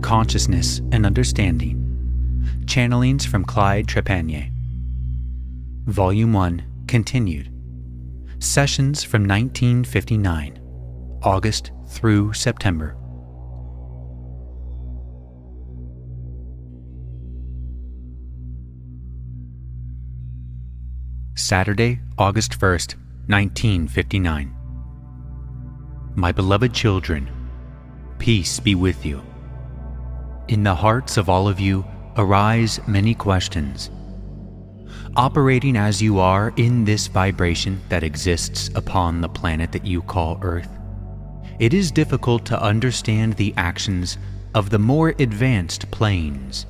Consciousness and Understanding. Channelings from Clyde Trepanier. Volume 1, continued. Sessions from 1959, August through September. Saturday, August 1st, 1959. My beloved children, peace be with you. In the hearts of all of you arise many questions. Operating as you are in this vibration that exists upon the planet that you call Earth, it is difficult to understand the actions of the more advanced planes.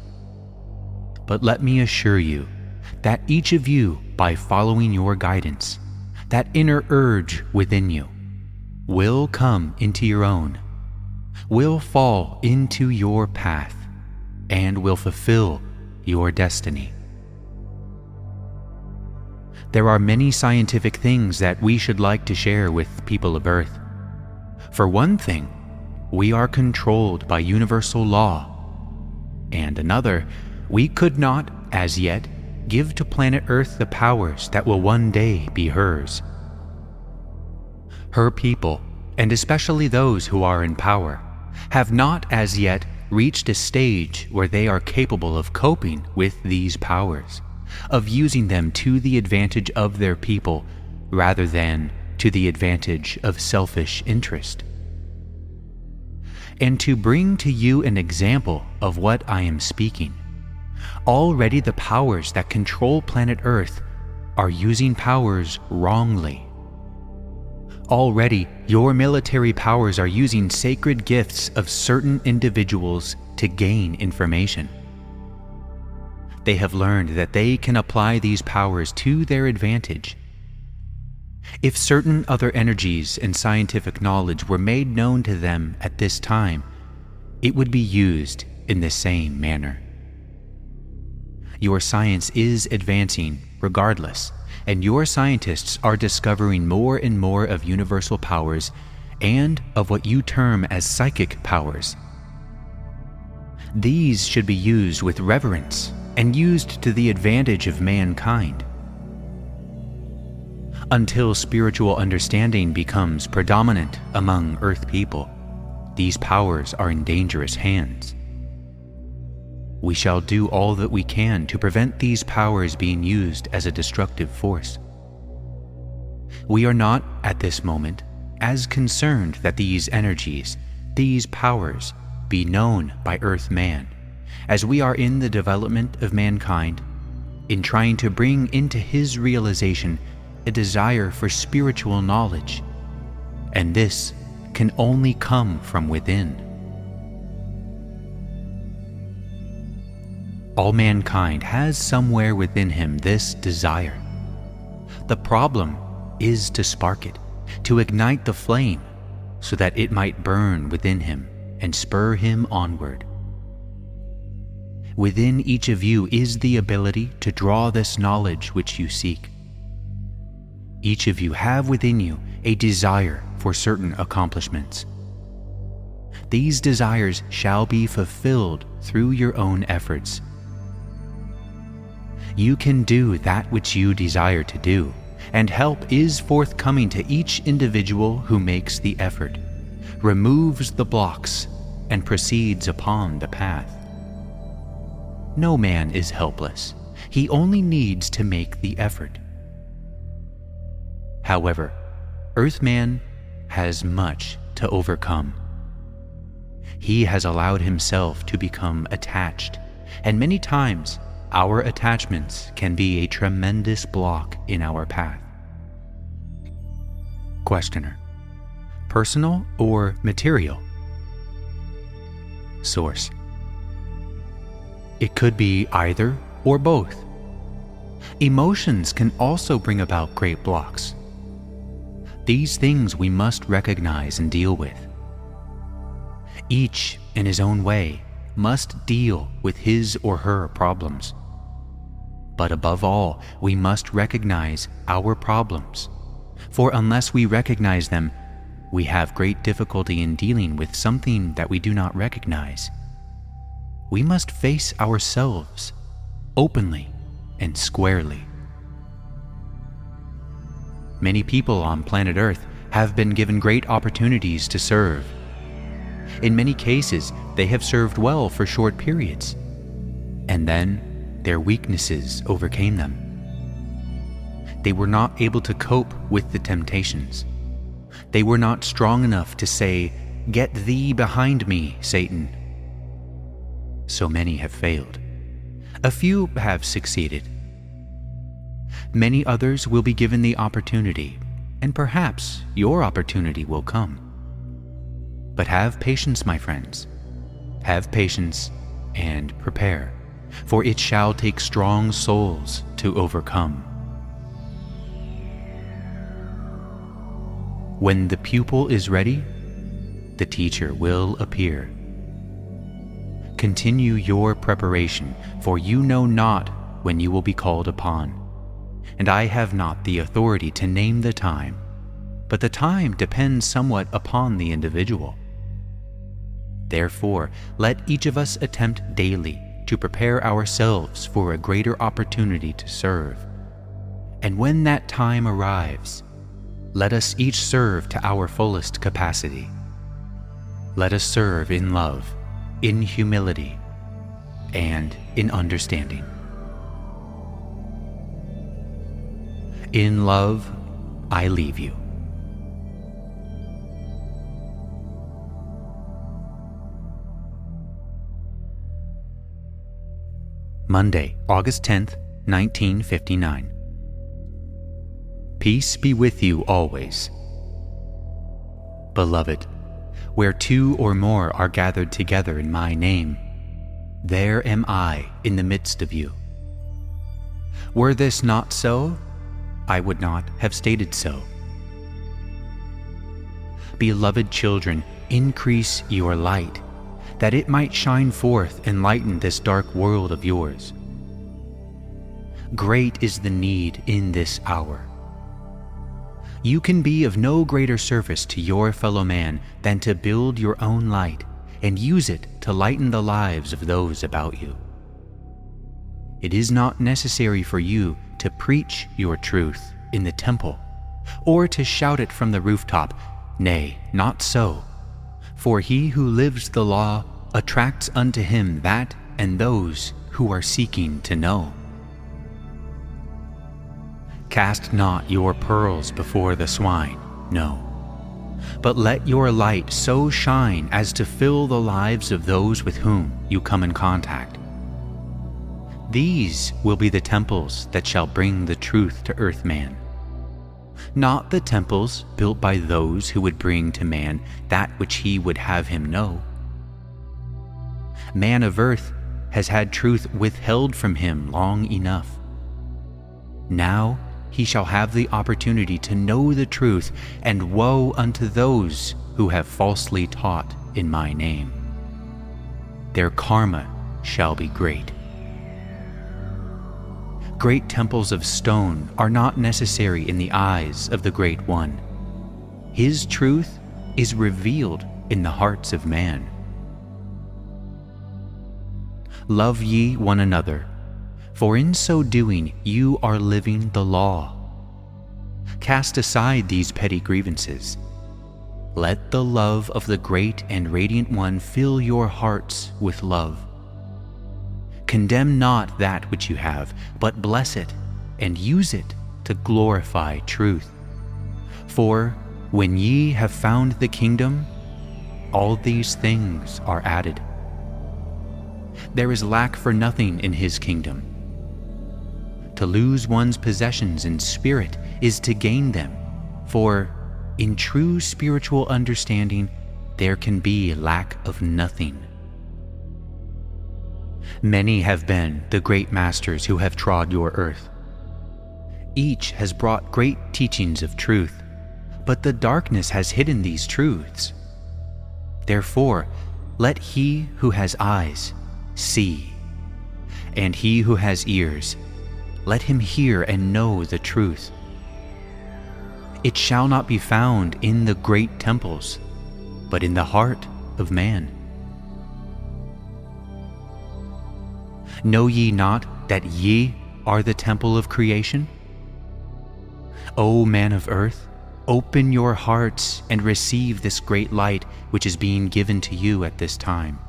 But let me assure you that each of you, by following your guidance, that inner urge within you, will come into your own, will fall into your path, and will fulfill your destiny. There are many scientific things that we should like to share with people of Earth. For one thing, we are controlled by universal law, and another, we could not, as yet, give to planet Earth the powers that will one day be hers. Her people, and especially those who are in power, have not as yet reached a stage where they are capable of coping with these powers, of using them to the advantage of their people rather than to the advantage of selfish interest. And to bring to you an example of what I am speaking, already the powers that control planet Earth are using powers wrongly. Already, your military powers are using sacred gifts of certain individuals to gain information. They have learned that they can apply these powers to their advantage. If certain other energies and scientific knowledge were made known to them at this time, it would be used in the same manner. Your science is advancing regardless, and your scientists are discovering more and more of universal powers and of what you term as psychic powers. These should be used with reverence and used to the advantage of mankind. Until spiritual understanding becomes predominant among Earth people, these powers are in dangerous hands. We shall do all that we can to prevent these powers being used as a destructive force. We are not, at this moment, as concerned that these energies, these powers, be known by Earth man, as we are in the development of mankind, in trying to bring into his realization a desire for spiritual knowledge, and this can only come from within. All mankind has somewhere within him this desire. The problem is to spark it, to ignite the flame, so that it might burn within him and spur him onward. Within each of you is the ability to draw this knowledge which you seek. Each of you have within you a desire for certain accomplishments. These desires shall be fulfilled through your own efforts. You can do that which you desire to do, and help is forthcoming to each individual who makes the effort, removes the blocks, and proceeds upon the path. No man is helpless. He only needs to make the effort. However, Earthman has much to overcome. He has allowed himself to become attached, and many times our attachments can be a tremendous block in our path. Questioner: personal or material? Source: it could be either or both. Emotions can also bring about great blocks. These things we must recognize and deal with. Each, in his own way, must deal with his or her problems. But above all, we must recognize our problems, for unless we recognize them, we have great difficulty in dealing with something that we do not recognize. we must face ourselves openly and squarely. Many people on planet Earth have been given great opportunities to serve. In many cases, they have served well for short periods, and then their weaknesses overcame them. They were not able to cope with the temptations. They were not strong enough to say, "Get thee behind me, Satan." So many have failed. A few have succeeded. Many others will be given the opportunity, and perhaps your opportunity will come. But have patience, my friends. Have patience and prepare, for it shall take strong souls to overcome. When the pupil is ready, the teacher will appear. Continue your preparation, for you know not when you will be called upon. And I have not the authority to name the time, but the time depends somewhat upon the individual. Therefore, let each of us attempt daily to prepare ourselves for a greater opportunity to serve. And when that time arrives, let us each serve to our fullest capacity. Let us serve in love, in humility, and in understanding. In love, I leave you. Monday, August 10th, 1959. Peace be with you always. Beloved, where two or more are gathered together in my name, there am I in the midst of you. Were this not so, I would not have stated so. Beloved children, increase your light, that it might shine forth and lighten this dark world of yours. Great is the need in this hour. You can be of no greater service to your fellow man than to build your own light and use it to lighten the lives of those about you. It is not necessary for you to preach your truth in the temple or to shout it from the rooftop. Nay, not so. For he who lives the law attracts unto him that and those who are seeking to know. Cast not your pearls before the swine, no, but let your light so shine as to fill the lives of those with whom you come in contact. These will be the temples that shall bring the truth to earth man, not the temples built by those who would bring to man that which he would have him know. Man of earth has had truth withheld from him long enough. Now he shall have the opportunity to know the truth, and woe unto those who have falsely taught in my name. Their karma shall be great. Great temples of stone are not necessary in the eyes of the Great One. His truth is revealed in the hearts of man. Love ye one another, for in so doing you are living the law. Cast aside these petty grievances. Let the love of the great and radiant one fill your hearts with love. Condemn not that which you have, but bless it and use it to glorify truth. For when ye have found the kingdom, all these things are added. There is lack for nothing in his kingdom. To lose one's possessions in spirit is to gain them, for in true spiritual understanding there can be lack of nothing. Many have been the great masters who have trod your earth. Each has brought great teachings of truth, but the darkness has hidden these truths. Therefore, let he who has eyes see, and he who has ears, let him hear and know the truth. It shall not be found in the great temples, but in the heart of man. Know ye not that ye are the temple of creation? O man of earth, open your hearts and receive this great light which is being given to you at this time.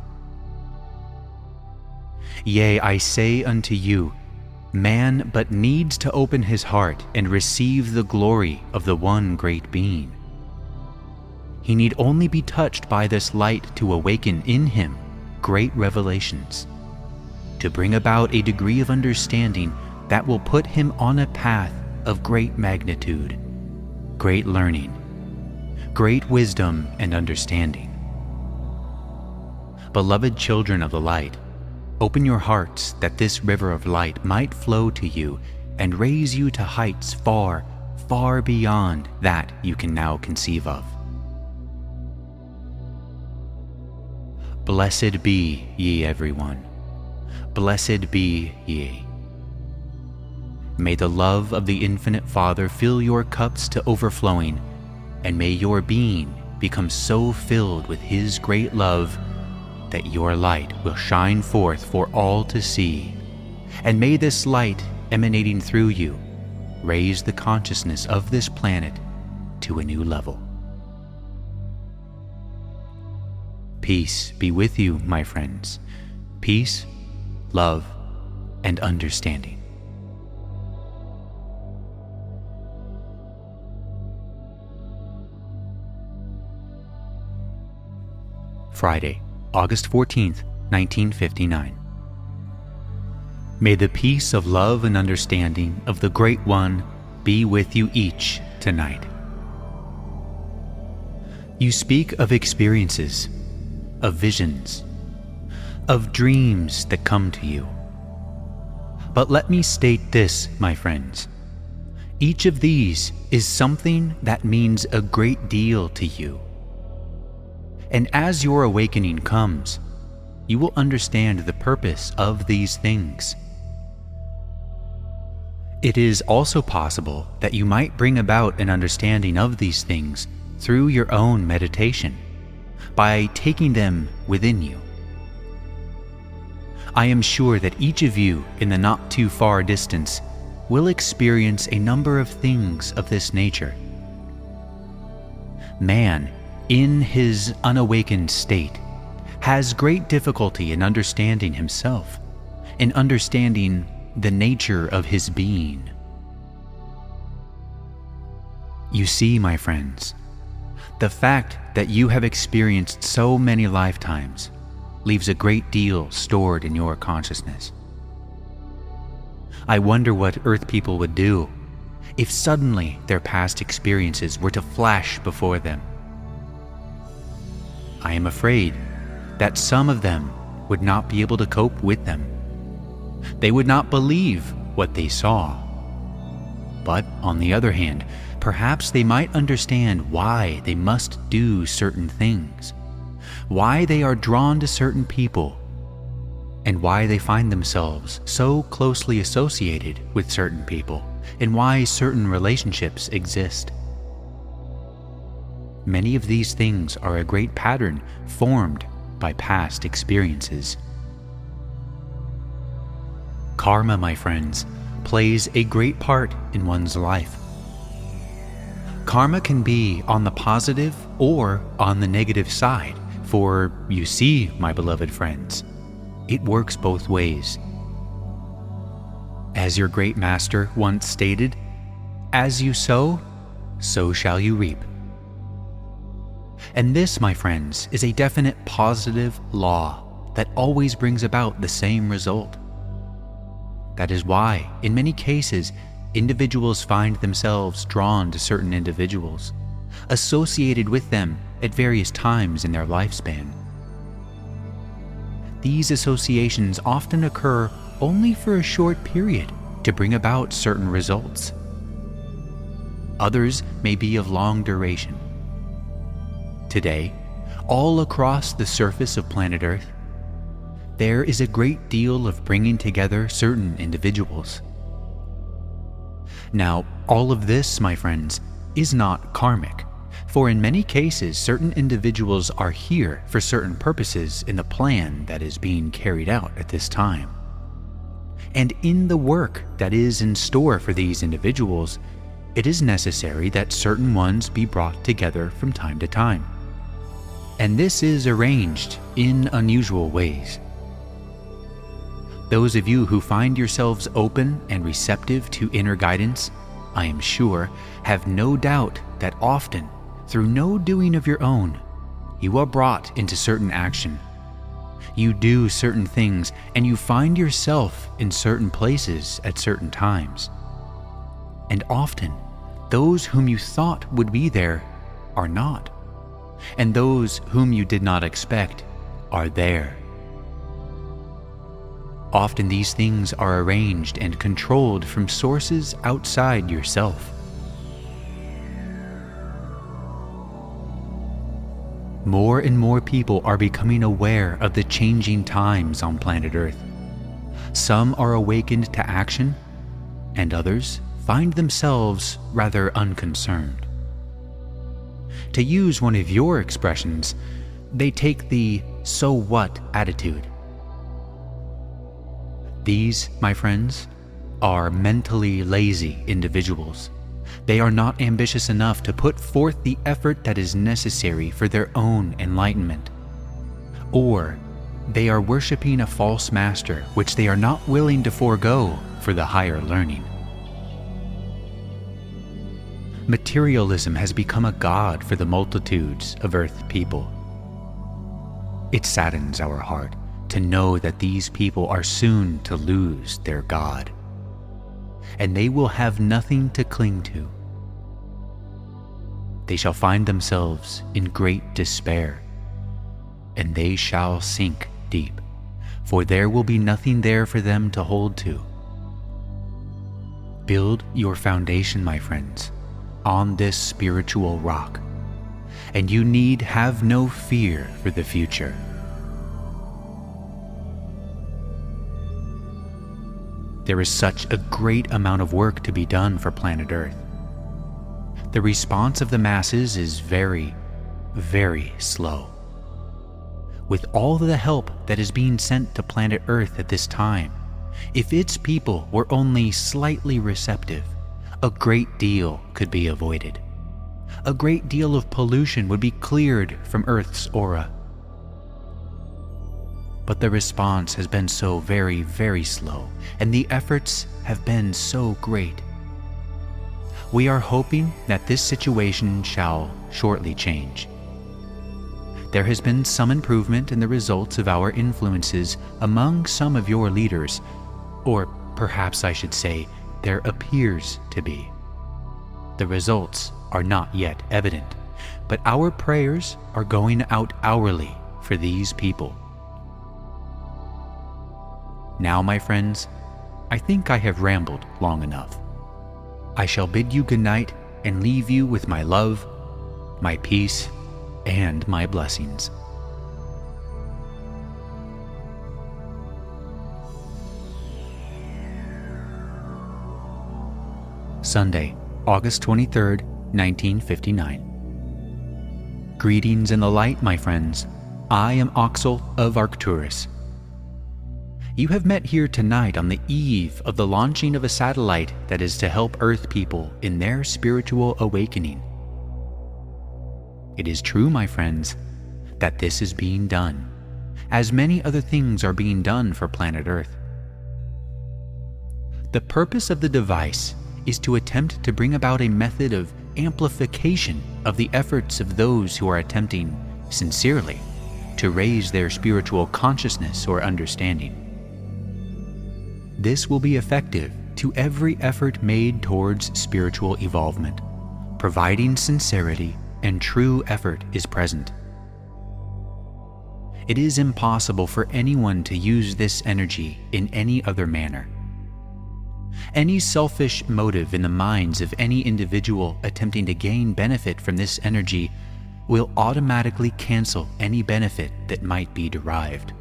Yea, I say unto you, man but needs to open his heart and receive the glory of the one great being. He need only be touched by this light to awaken in him great revelations, to bring about a degree of understanding that will put him on a path of great magnitude, great learning, great wisdom and understanding. Beloved children of the light, open your hearts that this river of light might flow to you and raise you to heights far, far beyond that you can now conceive of. Blessed be ye everyone. Blessed be ye. May the love of the infinite Father fill your cups to overflowing, and may your being become so filled with His great love that your light will shine forth for all to see, and may this light emanating through you raise the consciousness of this planet to a new level. Peace be with you, my friends. Peace, love, and understanding. Friday, August 14th, 1959. May the peace of love and understanding of the Great One be with you each tonight. You speak of experiences, of visions, of dreams that come to you. But let me state this, my friends. Each of these is something that means a great deal to you. And as your awakening comes, you will understand the purpose of these things. It is also possible that you might bring about an understanding of these things through your own meditation, by taking them within you. I am sure that each of you in the not too far distance will experience a number of things of this nature. Man, in his unawakened state, has great difficulty in understanding himself, in understanding the nature of his being. You see, my friends, the fact that you have experienced so many lifetimes leaves a great deal stored in your consciousness. I wonder what Earth people would do if suddenly their past experiences were to flash before them. I am afraid that some of them would not be able to cope with them. They would not believe what they saw. But on the other hand, perhaps they might understand why they must do certain things, why they are drawn to certain people, and why they find themselves so closely associated with certain people, and why certain relationships exist. Many of these things are a great pattern formed by past experiences. Karma, my friends, plays a great part in one's life. Karma can be on the positive or on the negative side, for you see, my beloved friends, it works both ways. As your great master once stated, "As you sow, so shall you reap." And this, my friends, is a definite positive law that always brings about the same result. That is why, in many cases, individuals find themselves drawn to certain individuals, associated with them at various times in their lifespan. These associations often occur only for a short period to bring about certain results. Others may be of long duration. Today, all across the surface of planet Earth, there is a great deal of bringing together certain individuals. Now, all of this, my friends, is not karmic, for in many cases certain individuals are here for certain purposes in the plan that is being carried out at this time. And in the work that is in store for these individuals, it is necessary that certain ones be brought together from time to time. And this is arranged in unusual ways. Those of you who find yourselves open and receptive to inner guidance, I am sure, have no doubt that often, through no doing of your own, you are brought into certain action. You do certain things, and you find yourself in certain places at certain times. And often, those whom you thought would be there are not, and those whom you did not expect are there. Often these things are arranged and controlled from sources outside yourself. More and more people are becoming aware of the changing times on planet Earth. Some are awakened to action, and others find themselves rather unconcerned. To use one of your expressions, they take the "so what" attitude. These, my friends, are mentally lazy individuals. They are not ambitious enough to put forth the effort that is necessary for their own enlightenment. Or they are worshiping a false master which they are not willing to forego for the higher learning. Materialism has become a god for the multitudes of Earth people. It saddens our heart to know that these people are soon to lose their God, and they will have nothing to cling to. They shall find themselves in great despair, and they shall sink deep, for there will be nothing there for them to hold to. Build your foundation, my friends, on this spiritual rock, and you need have no fear for the future. There is such a great amount of work to be done for planet Earth. The response of the masses is very, very slow. With all the help that is being sent to planet Earth at this time, if its people were only slightly receptive, a great deal could be avoided. A great deal of pollution would be cleared from Earth's aura. But the response has been so very, very slow, and the efforts have been so great. We are hoping that this situation shall shortly change. There has been some improvement in the results of our influences among some of your leaders, or perhaps I should say, there appears to be. The results are not yet evident, but our prayers are going out hourly for these people. Now, my friends, I think I have rambled long enough. I shall bid you good night and leave you with my love, my peace, and my blessings. Sunday, August 23rd, 1959. Greetings in the light, my friends. I am Oxel of Arcturus. You have met here tonight on the eve of the launching of a satellite that is to help Earth people in their spiritual awakening. It is true, my friends, that this is being done, as many other things are being done for planet Earth. The purpose of the device is to attempt to bring about a method of amplification of the efforts of those who are attempting, sincerely, to raise their spiritual consciousness or understanding. This will be effective to every effort made towards spiritual evolvement, providing sincerity and true effort is present. It is impossible for anyone to use this energy in any other manner. Any selfish motive in the minds of any individual attempting to gain benefit from this energy will automatically cancel any benefit that might be derived.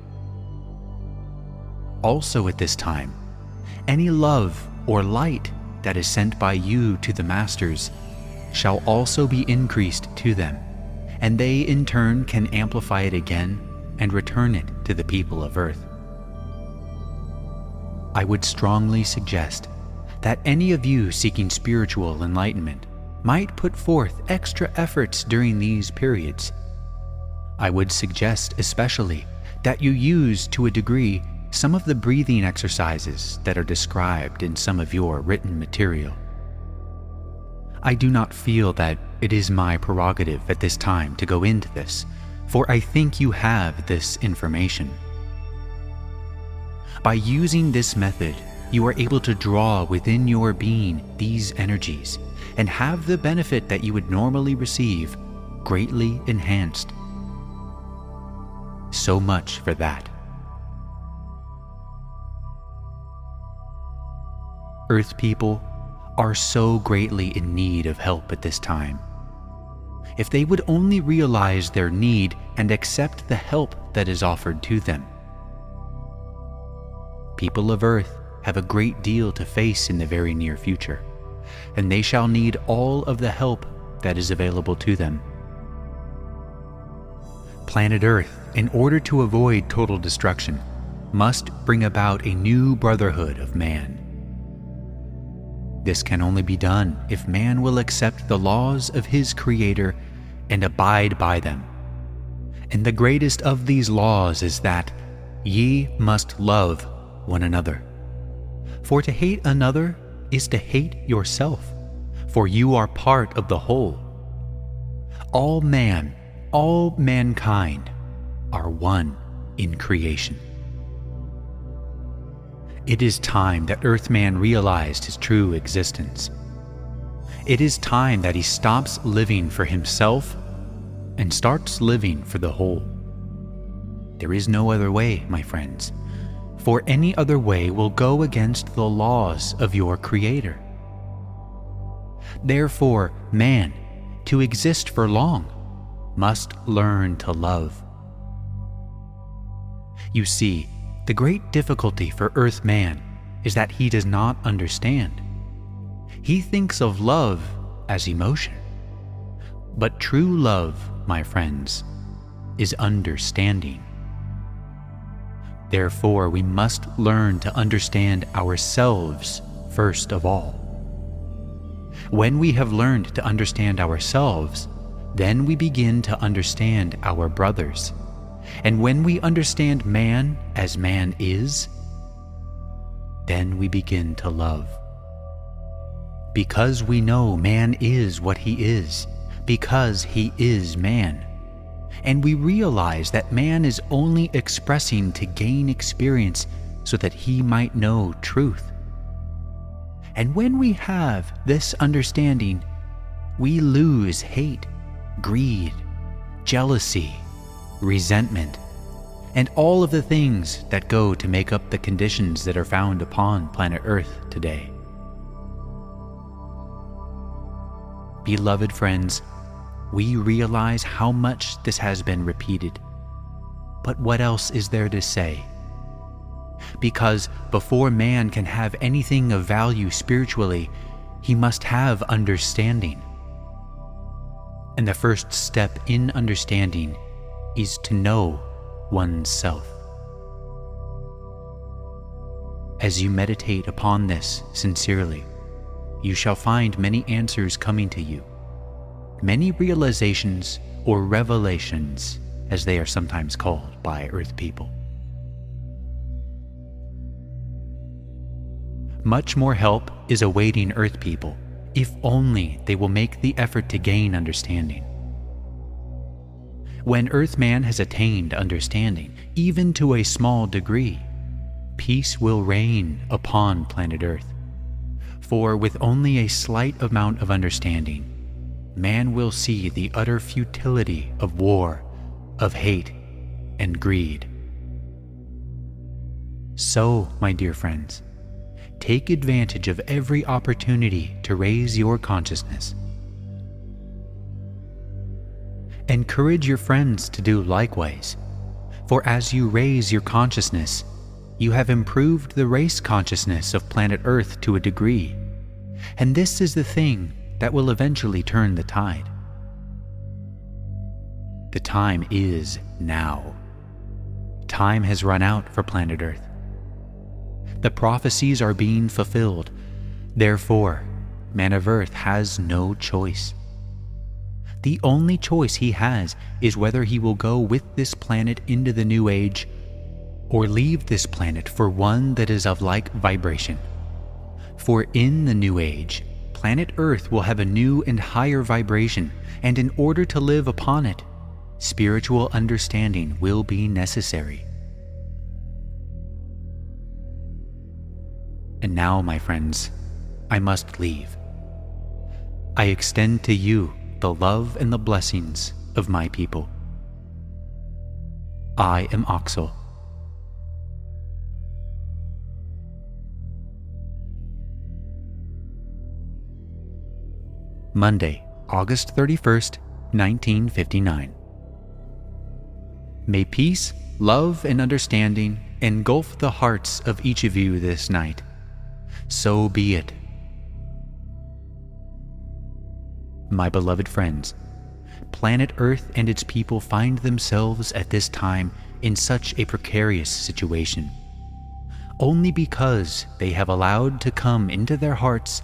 Also at this time, any love or light that is sent by you to the masters shall also be increased to them, and they in turn can amplify it again and return it to the people of Earth. I would strongly suggest that any of you seeking spiritual enlightenment might put forth extra efforts during these periods. I would suggest especially that you use to a degree some of the breathing exercises that are described in some of your written material. I do not feel that it is my prerogative at this time to go into this, for I think you have this information. By using this method, you are able to draw within your being these energies and have the benefit that you would normally receive greatly enhanced. So much for that. Earth people are so greatly in need of help at this time. If they would only realize their need and accept the help that is offered to them. People of Earth have a great deal to face in the very near future, and they shall need all of the help that is available to them. Planet Earth, in order to avoid total destruction, must bring about a new brotherhood of man. This can only be done if man will accept the laws of his Creator and abide by them. And the greatest of these laws is that ye must love one another. For to hate another is to hate yourself, for you are part of the whole. All mankind are one in creation. It is time that Earthman realized his true existence. It is time that he stops living for himself and starts living for the whole. There is no other way, my friends, for any other way will go against the laws of your Creator. Therefore, man, to exist for long, must learn to love. You see, the great difficulty for Earth man is that he does not understand. He thinks of love as emotion. But true love, my friends, is understanding. Therefore, we must learn to understand ourselves first of all. When we have learned to understand ourselves, then we begin to understand our brothers. And when we understand man as man is, then we begin to love. Because we know man is what he is, because he is man. And we realize that man is only expressing to gain experience so that he might know truth. And when we have this understanding, we lose hate, greed, jealousy, resentment, and all of the things that go to make up the conditions that are found upon planet Earth today. Beloved friends, we realize how much this has been repeated. But what else is there to say? Because before man can have anything of value spiritually, he must have understanding. And the first step in understanding is to know oneself. As you meditate upon this sincerely, you shall find many answers coming to you, many realizations or revelations, as they are sometimes called by Earth people. Much more help is awaiting Earth people, if only they will make the effort to gain understanding. When Earthman has attained understanding, even to a small degree, peace will reign upon planet Earth. For with only a slight amount of understanding, man will see the utter futility of war, of hate, and greed. So, my dear friends, take advantage of every opportunity to raise your consciousness. Encourage your friends to do likewise, for as you raise your consciousness, you have improved the race consciousness of planet Earth to a degree, and this is the thing that will eventually turn the tide. The time is now. Time has run out for planet Earth. The prophecies are being fulfilled. Therefore, man of Earth has no choice. The only choice he has is whether he will go with this planet into the New Age or leave this planet for one that is of like vibration. For in the New Age, planet Earth will have a new and higher vibration, and in order to live upon it, spiritual understanding will be necessary. And now, my friends, I must leave. I extend to you the love and the blessings of my people. I am Oxel. Monday, August 31st, 1959. May peace, love, and understanding engulf the hearts of each of you this night. So be it. My beloved friends, planet Earth and its people find themselves at this time in such a precarious situation, only because they have allowed to come into their hearts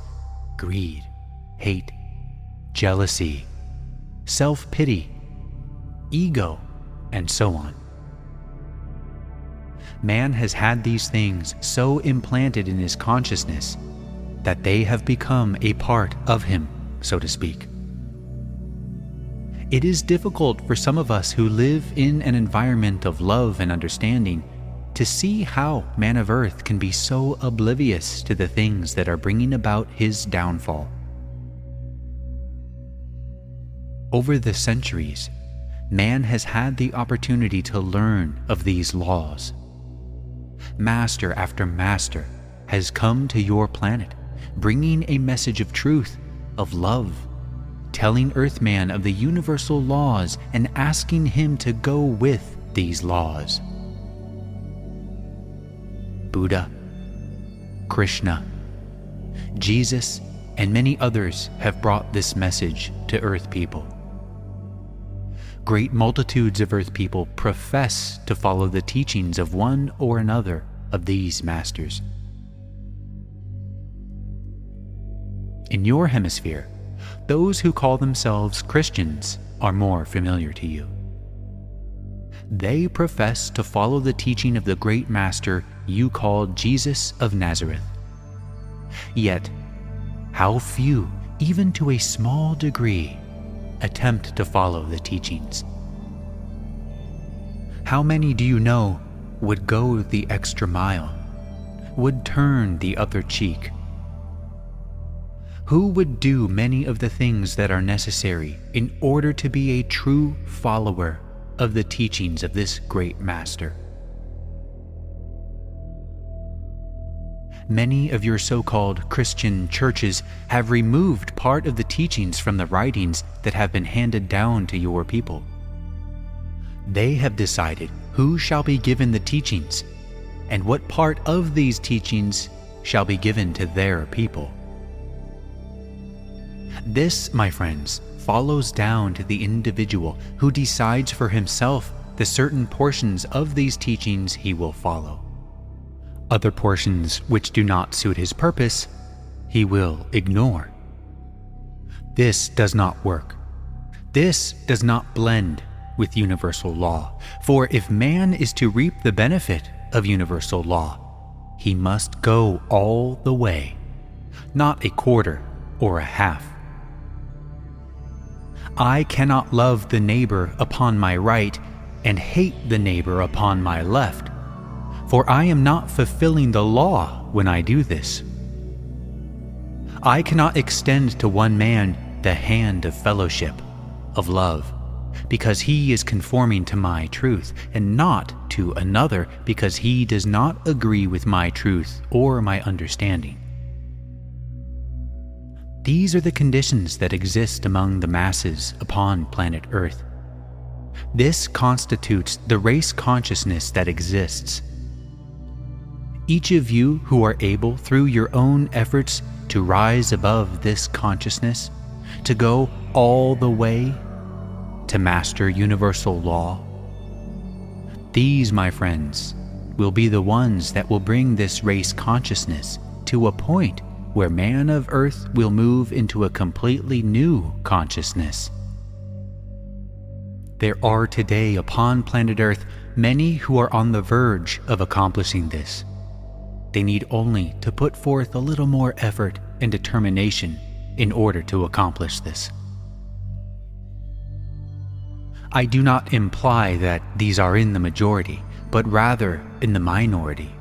greed, hate, jealousy, self-pity, ego, and so on. Man has had these things so implanted in his consciousness that they have become a part of him, so to speak. It is difficult for some of us who live in an environment of love and understanding to see how man of Earth can be so oblivious to the things that are bringing about his downfall. Over the centuries, man has had the opportunity to learn of these laws. Master after master has come to your planet, bringing a message of truth, of love, telling Earthman of the universal laws and asking him to go with these laws. Buddha, Krishna, Jesus, and many others have brought this message to Earth people. Great multitudes of Earth people profess to follow the teachings of one or another of these masters. In your hemisphere, those who call themselves Christians are more familiar to you. They profess to follow the teaching of the great master you call Jesus of Nazareth. Yet, how few, even to a small degree, attempt to follow the teachings? How many do you know would go the extra mile, would turn the other cheek? Who would do many of the things that are necessary in order to be a true follower of the teachings of this great master? Many of your so-called Christian churches have removed part of the teachings from the writings that have been handed down to your people. They have decided who shall be given the teachings and what part of these teachings shall be given to their people. This, my friends, follows down to the individual who decides for himself the certain portions of these teachings he will follow. Other portions which do not suit his purpose, he will ignore. This does not work. This does not blend with universal law. For if man is to reap the benefit of universal law, he must go all the way, not a quarter or a half. I cannot love the neighbor upon my right and hate the neighbor upon my left, for I am not fulfilling the law when I do this. I cannot extend to one man the hand of fellowship, of love, because he is conforming to my truth, and not to another because he does not agree with my truth or my understanding. These are the conditions that exist among the masses upon planet Earth. This constitutes the race consciousness that exists. Each of you who are able, through your own efforts, to rise above this consciousness, to go all the way, to master universal law, these, my friends, will be the ones that will bring this race consciousness to a point where man of Earth will move into a completely new consciousness. There are today upon planet Earth many who are on the verge of accomplishing this. They need only to put forth a little more effort and determination in order to accomplish this. I do not imply that these are in the majority, but rather in the minority.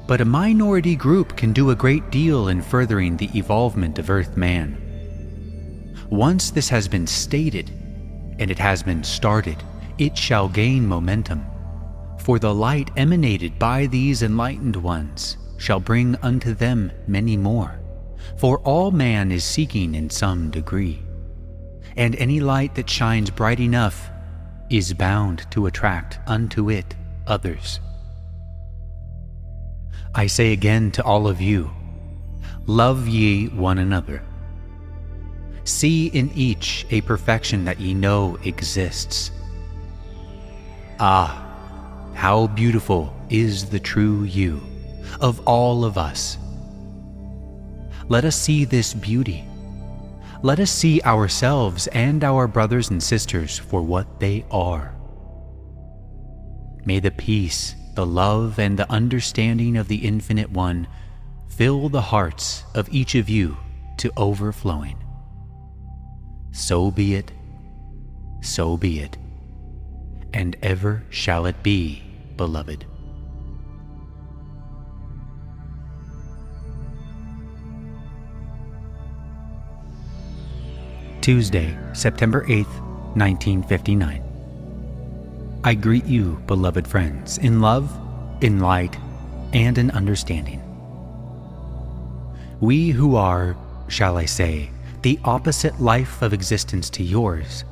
But a minority group can do a great deal in furthering the evolvement of Earth man. Once this has been stated, and it has been started, it shall gain momentum. For the light emanated by these enlightened ones shall bring unto them many more. For all man is seeking in some degree, and any light that shines bright enough is bound to attract unto it others. I say again to all of you, love ye one another. See in each a perfection that ye know exists. Ah, how beautiful is the true you of all of us. Let us see this beauty. Let us see ourselves and our brothers and sisters for what they are. May the peace, the love, and the understanding of the Infinite One fill the hearts of each of you to overflowing. So be it, so be it, and ever shall it be, beloved. Tuesday, September 8th, 1959. I greet you, beloved friends, in love, in light, and in understanding. We who are, shall I say, the opposite life of existence to yours.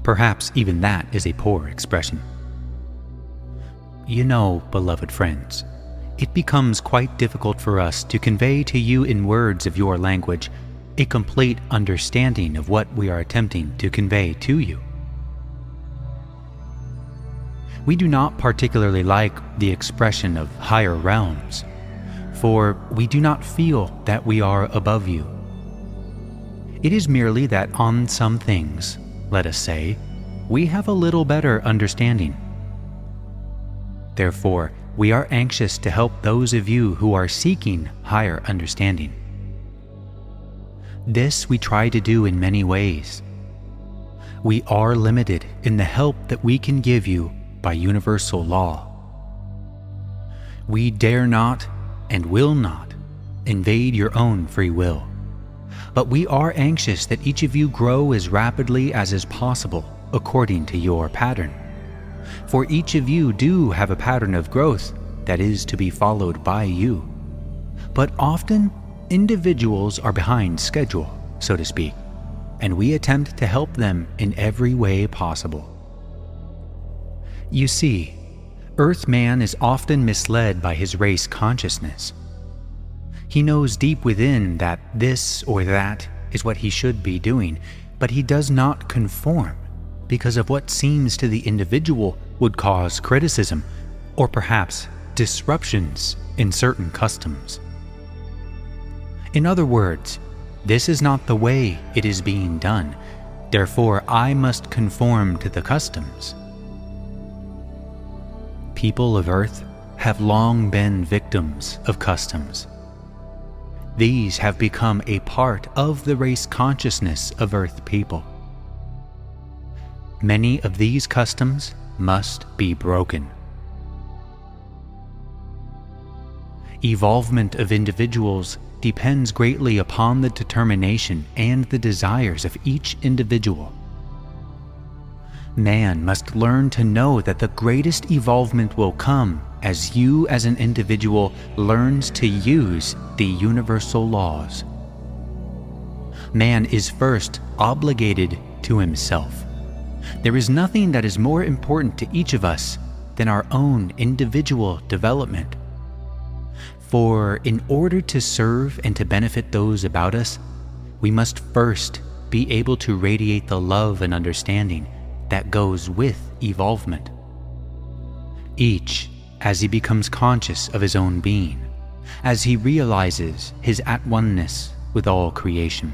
Perhaps even that is a poor expression. You know, beloved friends, it becomes quite difficult for us to convey to you in words of your language a complete understanding of what we are attempting to convey to you. We do not particularly like the expression of higher realms, for we do not feel that we are above you. It is merely that on some things, let us say, we have a little better understanding. Therefore, we are anxious to help those of you who are seeking higher understanding. This we try to do in many ways. We are limited in the help that we can give you by universal law. We dare not and will not invade your own free will, but we are anxious that each of you grow as rapidly as is possible according to your pattern. For each of you do have a pattern of growth that is to be followed by you. But often, individuals are behind schedule, so to speak, and we attempt to help them in every way possible. You see, Earth man is often misled by his race consciousness. He knows deep within that this or that is what he should be doing, but he does not conform because of what seems to the individual would cause criticism or perhaps disruptions in certain customs. In other words, this is not the way it is being done, therefore I must conform to the customs. People of Earth have long been victims of customs. These have become a part of the race consciousness of Earth people. Many of these customs must be broken. Evolvement of individuals depends greatly upon the determination and the desires of each individual. Man must learn to know that the greatest evolvement will come as you as an individual learns to use the universal laws. Man is first obligated to himself. There is nothing that is more important to each of us than our own individual development. For in order to serve and to benefit those about us, we must first be able to radiate the love and understanding that goes with evolvement. each as he becomes conscious of his own being, as he realizes his at-oneness with all creation.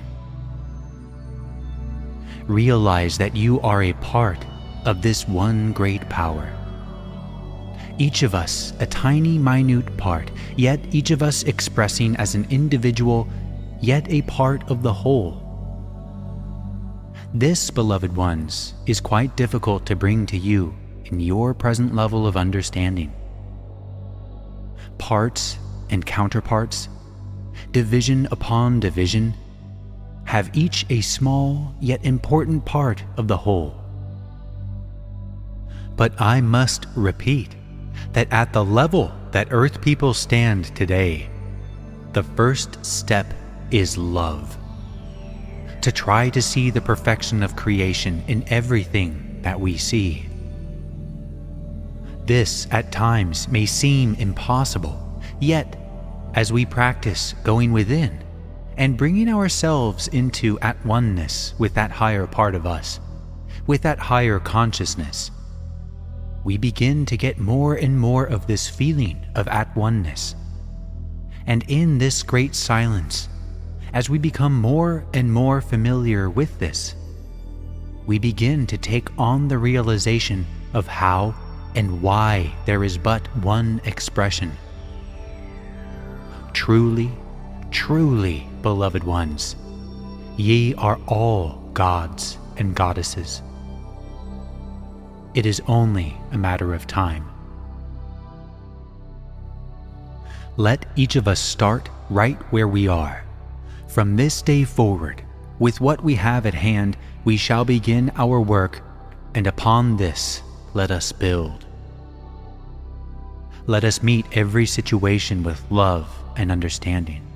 Realize that you are a part of this one great power. Each of us a tiny, minute part, yet each of us expressing as an individual, yet a part of the whole. This, beloved ones, is quite difficult to bring to you in your present level of understanding. Parts and counterparts, division upon division, have each a small yet important part of the whole. But I must repeat that at the level that Earth people stand today, the first step is love. To try to see the perfection of creation in everything that we see. This at times may seem impossible, yet as we practice going within and bringing ourselves into at-oneness with that higher part of us, with that higher consciousness, we begin to get more and more of this feeling of at-oneness. And in this great silence, as we become more and more familiar with this, we begin to take on the realization of how and why there is but one expression. Truly, truly, beloved ones, ye are all gods and goddesses. It is only a matter of time. Let each of us start right where we are. From this day forward, with what we have at hand, we shall begin our work, and upon this let us build. Let us meet every situation with love and understanding.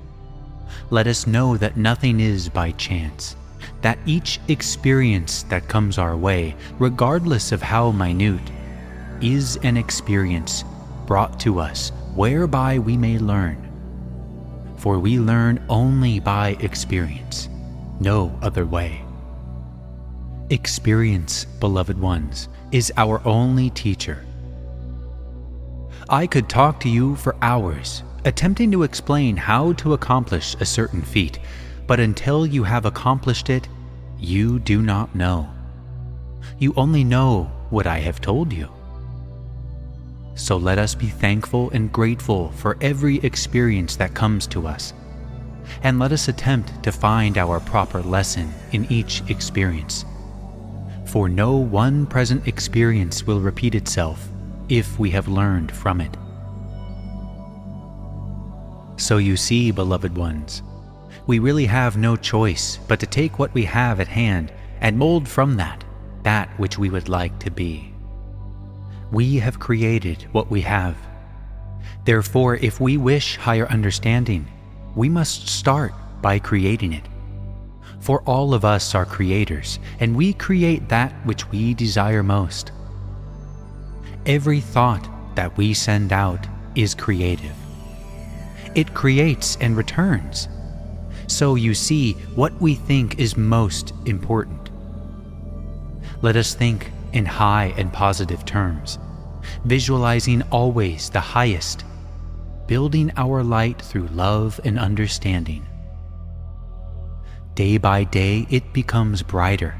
Let us know that nothing is by chance, that each experience that comes our way, regardless of how minute, is an experience brought to us whereby we may learn. For we learn only by experience, no other way. Experience, beloved ones, is our only teacher. I could talk to you for hours, attempting to explain how to accomplish a certain feat, but until you have accomplished it, you do not know. You only know what I have told you. So let us be thankful and grateful for every experience that comes to us, and let us attempt to find our proper lesson in each experience. For no one present experience will repeat itself if we have learned from it. So you see, beloved ones, we really have no choice but to take what we have at hand and mold from that which we would like to be. We have created what we have. Therefore, if we wish higher understanding, we must start by creating it. For all of us are creators, and we create that which we desire most. Every thought that we send out is creative. It creates and returns. So you see, what we think is most important. Let us think in high and positive terms, visualizing always the highest, building our light through love and understanding. Day by day it becomes brighter.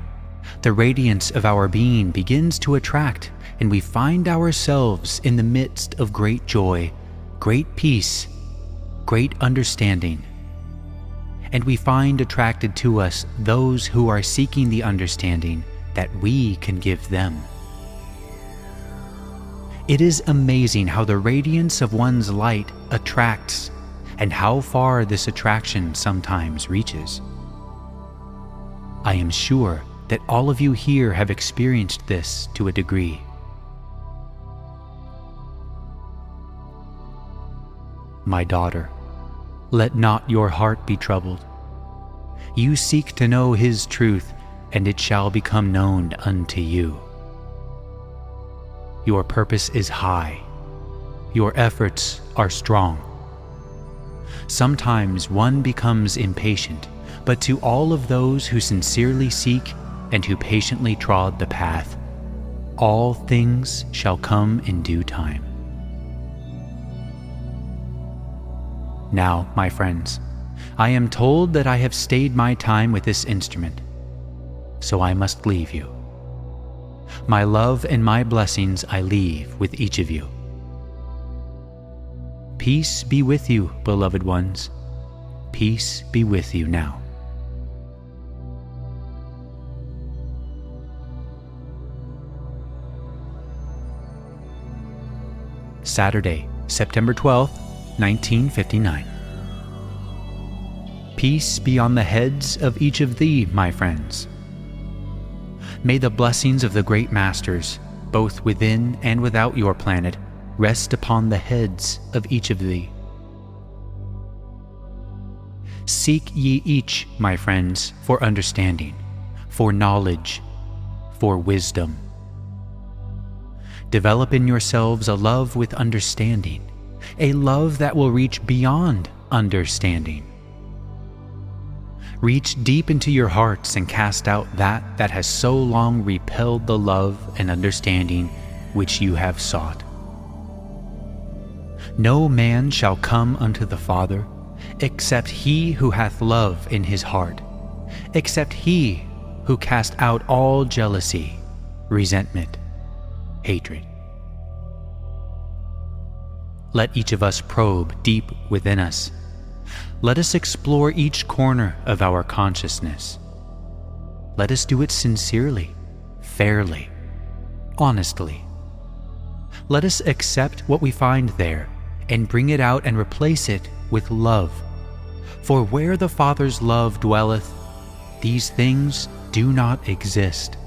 The radiance of our being begins to attract, and we find ourselves in the midst of great joy, great peace, great understanding. And we find attracted to us those who are seeking the understanding that we can give them. It is amazing how the radiance of one's light attracts, and how far this attraction sometimes reaches. I am sure that all of you here have experienced this to a degree. My daughter, let not your heart be troubled. You seek to know His truth, and it shall become known unto you. Your purpose is high. Your efforts are strong. Sometimes one becomes impatient, but to all of those who sincerely seek and who patiently trod the path, All things shall come in due time. Now, my friends, I am told that I have stayed my time with this instrument, so I must leave you. My love and my blessings I leave with each of you. Peace be with you, beloved ones. Peace be with you now. Saturday, September 12th, 1959. Peace be on the heads of each of thee, my friends. May the blessings of the great masters, both within and without your planet, rest upon the heads of each of thee. Seek ye each, my friends, for understanding, for knowledge, for wisdom. Develop in yourselves a love with understanding, a love that will reach beyond understanding. Reach deep into your hearts and cast out that has so long repelled the love and understanding which you have sought. No man shall come unto the Father except he who hath love in his heart, except he who cast out all jealousy, resentment, hatred. Let each of us probe deep within us. Let us explore each corner of our consciousness. Let us do it sincerely, fairly, honestly. Let us accept what we find there and bring it out and replace it with love. For where the Father's love dwelleth, these things do not exist.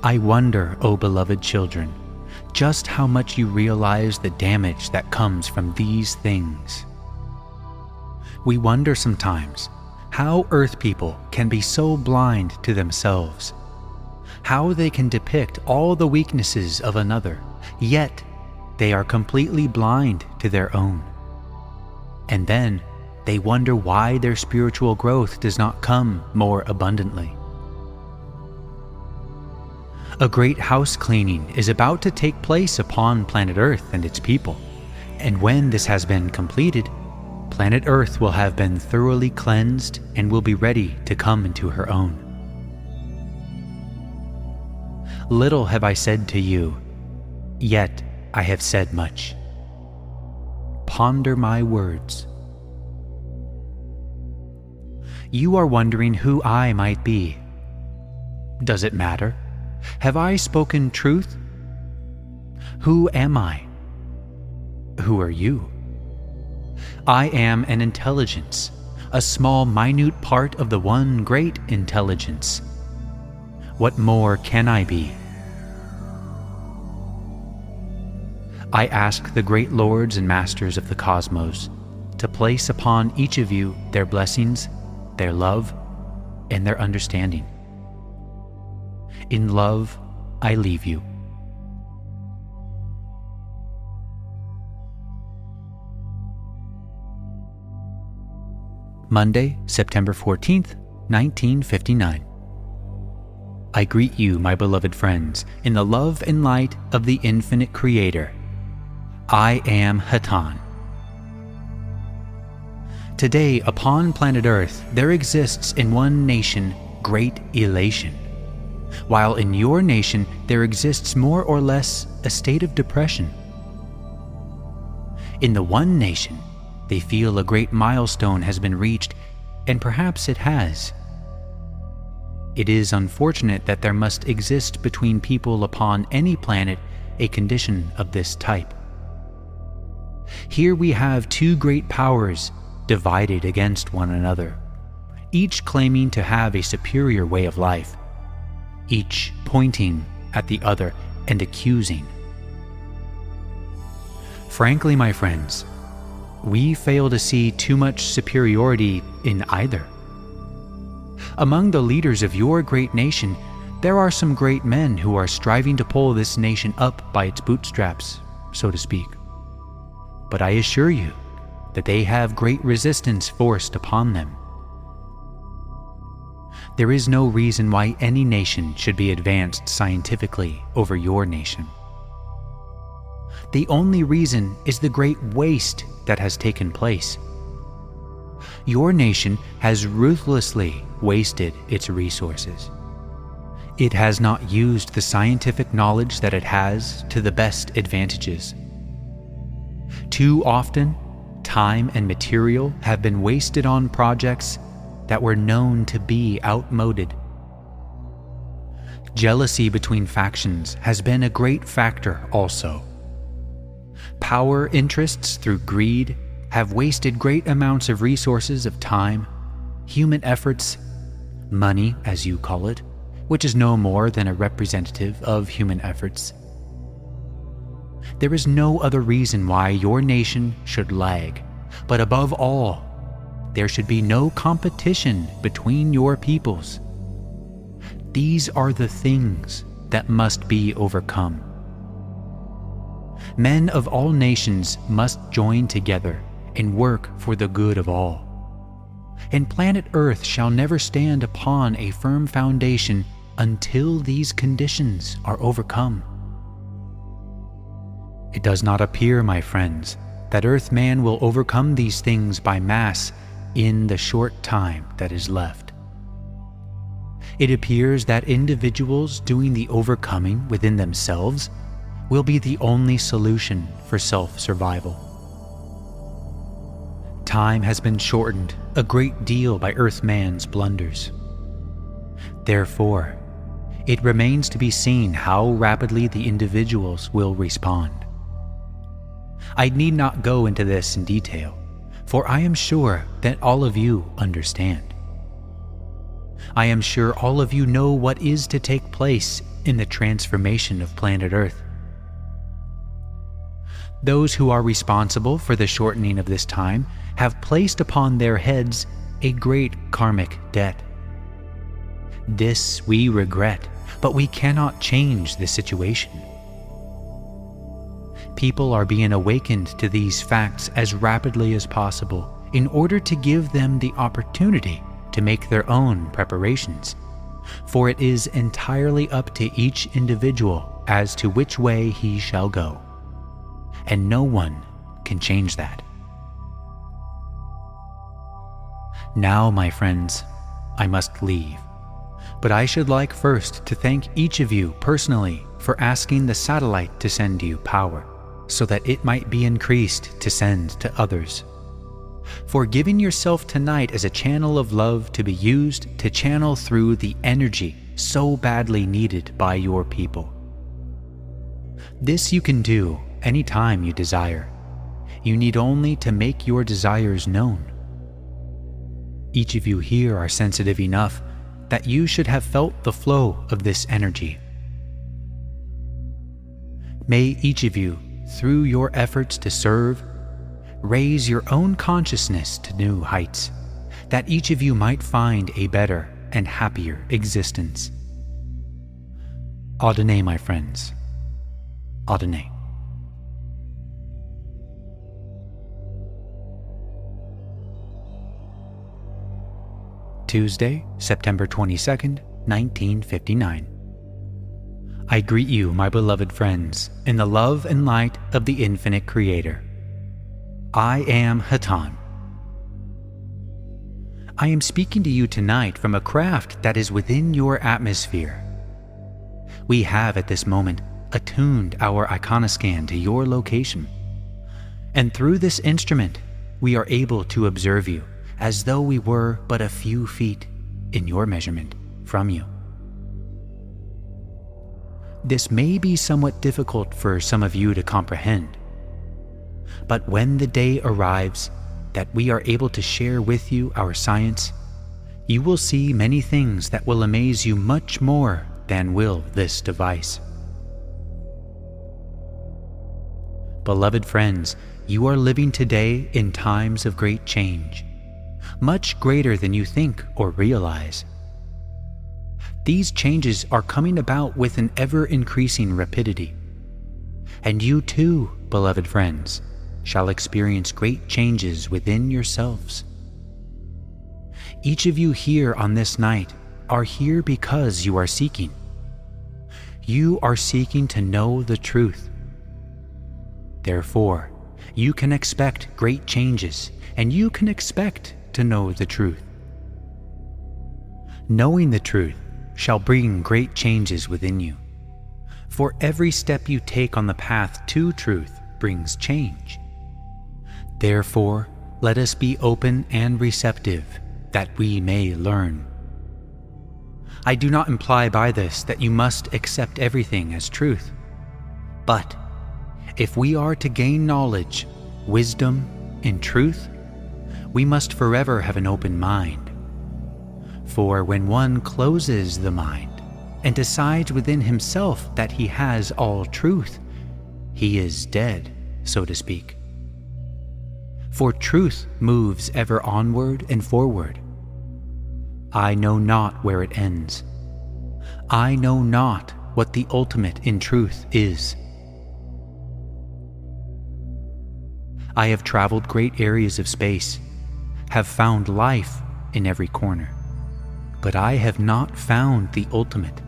I wonder, O beloved children, just how much you realize the damage that comes from these things. We wonder sometimes how Earth people can be so blind to themselves, how they can depict all the weaknesses of another, yet they are completely blind to their own. And then they wonder why their spiritual growth does not come more abundantly. A great house cleaning is about to take place upon planet Earth and its people, and when this has been completed, planet Earth will have been thoroughly cleansed and will be ready to come into her own. Little have I said to you, yet I have said much. Ponder my words. You are wondering who I might be. Does it matter? Have I spoken truth? Who am I? Who are you? I am an intelligence, a small, minute part of the one great intelligence. What more can I be? I ask the great lords and masters of the cosmos to place upon each of you their blessings, their love, and their understanding. In love, I leave you. Monday, September 14th, 1959. I greet you, my beloved friends, in the love and light of the infinite Creator. I am Hatan. Today, upon planet Earth, there exists in one nation great elation, while in your nation there exists more or less a state of depression. In the one nation, they feel a great milestone has been reached, and perhaps it has. It is unfortunate that there must exist between people upon any planet a condition of this type. Here we have two great powers divided against one another, each claiming to have a superior way of life, each pointing at the other and accusing. Frankly, my friends, we fail to see too much superiority in either. Among the leaders of your great nation, there are some great men who are striving to pull this nation up by its bootstraps, so to speak. But I assure you that they have great resistance forced upon them. There is no reason why any nation should be advanced scientifically over your nation. The only reason is the great waste that has taken place. Your nation has ruthlessly wasted its resources. It has not used the scientific knowledge that it has to the best advantages. Too often, time and material have been wasted on projects that were known to be outmoded. Jealousy between factions has been a great factor also. Power interests through greed have wasted great amounts of resources of time, human efforts, money as you call it, which is no more than a representative of human efforts. There is no other reason why your nation should lag, but above all, there should be no competition between your peoples. These are the things that must be overcome. Men of all nations must join together and work for the good of all. And planet Earth shall never stand upon a firm foundation until these conditions are overcome. It does not appear, my friends, that Earthman will overcome these things by mass in the short time that is left. It appears that individuals doing the overcoming within themselves will be the only solution for self-survival. Time has been shortened a great deal by Earthman's blunders. Therefore, it remains to be seen how rapidly the individuals will respond. I need not go into this in detail, for I am sure that all of you understand. I am sure all of you know what is to take place in the transformation of planet Earth. Those who are responsible for the shortening of this time have placed upon their heads a great karmic debt. This we regret, but we cannot change the situation. People are being awakened to these facts as rapidly as possible in order to give them the opportunity to make their own preparations, for it is entirely up to each individual as to which way he shall go, and no one can change that. Now, my friends, I must leave, but I should like first to thank each of you personally for asking the satellite to send you power, so that it might be increased to send to others. For giving yourself tonight as a channel of love to be used to channel through the energy so badly needed by your people. This you can do anytime you desire. You need only to make your desires known. Each of you here are sensitive enough that you should have felt the flow of this energy. May each of you, through your efforts to serve, raise your own consciousness to new heights, that each of you might find a better and happier existence. Adonai, my friends. Adonai. Tuesday, September 22nd, 1959. I greet you, my beloved friends, in the love and light of the infinite Creator. I am Hatan. I am speaking to you tonight from a craft that is within your atmosphere. We have at this moment attuned our iconoscan to your location, and through this instrument we are able to observe you as though we were but a few feet, in your measurement, from you. This may be somewhat difficult for some of you to comprehend, but when the day arrives that we are able to share with you our science, you will see many things that will amaze you much more than will this device. Beloved friends, you are living today in times of great change, much greater than you think or realize. These changes are coming about with an ever-increasing rapidity, and you too, beloved friends, shall experience great changes within yourselves. Each of you here on this night are here because you are seeking. You are seeking to know the truth. Therefore, you can expect great changes, and you can expect to know the truth. Knowing the truth shall bring great changes within you. For every step you take on the path to truth brings change. Therefore, let us be open and receptive, that we may learn. I do not imply by this that you must accept everything as truth. But if we are to gain knowledge, wisdom, and truth, we must forever have an open mind. For when one closes the mind and decides within himself that he has all truth, he is dead, so to speak. For truth moves ever onward and forward. I know not where it ends. I know not what the ultimate in truth is. I have traveled great areas of space, have found life in every corner, but I have not found the ultimate.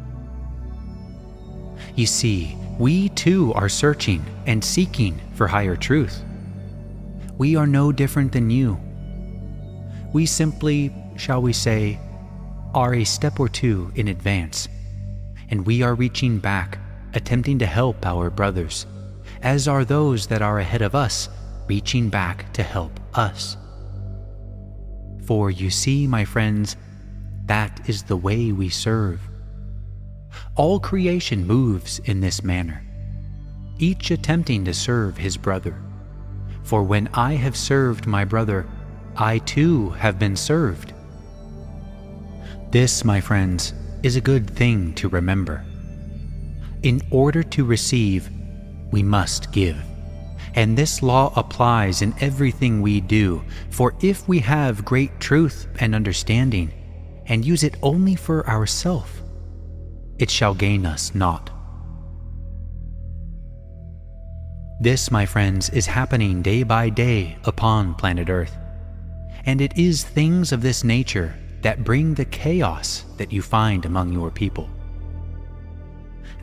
You see, we too are searching and seeking for higher truth. We are no different than you. We simply, shall we say, are a step or two in advance, and we are reaching back, attempting to help our brothers, as are those that are ahead of us, reaching back to help us. For you see, my friends, that is the way we serve. All creation moves in this manner, each attempting to serve his brother. For when I have served my brother, I too have been served. This, my friends, is a good thing to remember. In order to receive, we must give. And this law applies in everything we do, for if we have great truth and understanding, and use it only for ourself, it shall gain us naught. This, my friends, is happening day by day upon planet Earth, and it is things of this nature that bring the chaos that you find among your people.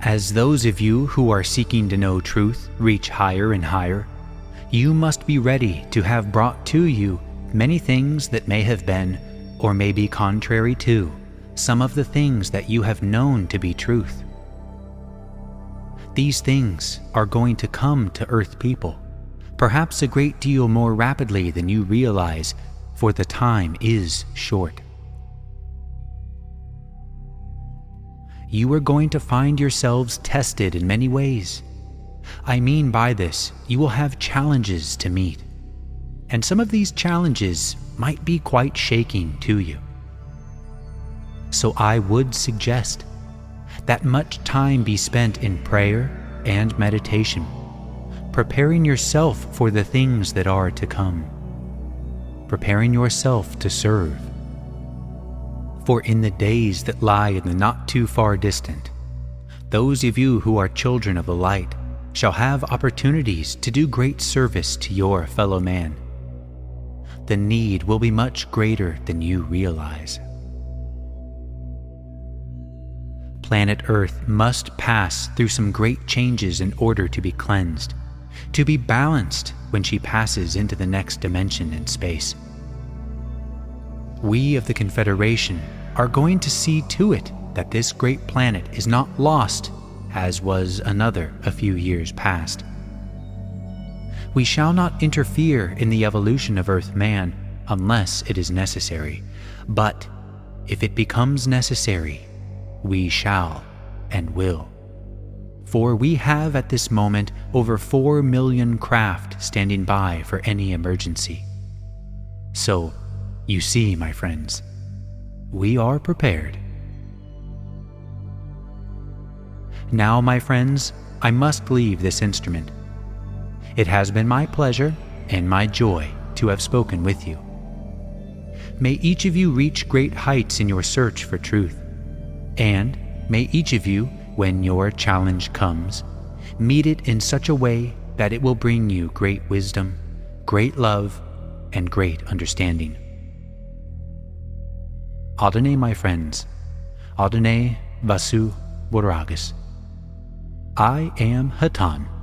As those of you who are seeking to know truth reach higher and higher, you must be ready to have brought to you many things that may have been, or may be contrary to, some of the things that you have known to be truth. These things are going to come to Earth people, perhaps a great deal more rapidly than you realize, for the time is short. You are going to find yourselves tested in many ways. I mean by this, you will have challenges to meet, and some of these challenges might be quite shaking to you. So I would suggest that much time be spent in prayer and meditation, preparing yourself for the things that are to come, preparing yourself to serve. For in the days that lie in the not too far distant, those of you who are children of the light shall have opportunities to do great service to your fellow man. The need will be much greater than you realize. Planet Earth must pass through some great changes in order to be cleansed, to be balanced when she passes into the next dimension in space. We of the Confederation are going to see to it that this great planet is not lost, as was another a few years past. We shall not interfere in the evolution of Earth-man unless it is necessary, but if it becomes necessary, we shall and will. For we have at this moment over 4 million craft standing by for any emergency. So, you see, my friends, we are prepared. Now, my friends, I must leave this instrument. It has been my pleasure and my joy to have spoken with you. May each of you reach great heights in your search for truth, and may each of you, when your challenge comes, meet it in such a way that it will bring you great wisdom, great love, and great understanding. Adonai, my friends, Adonai Vasu Boragas. I am Hatan.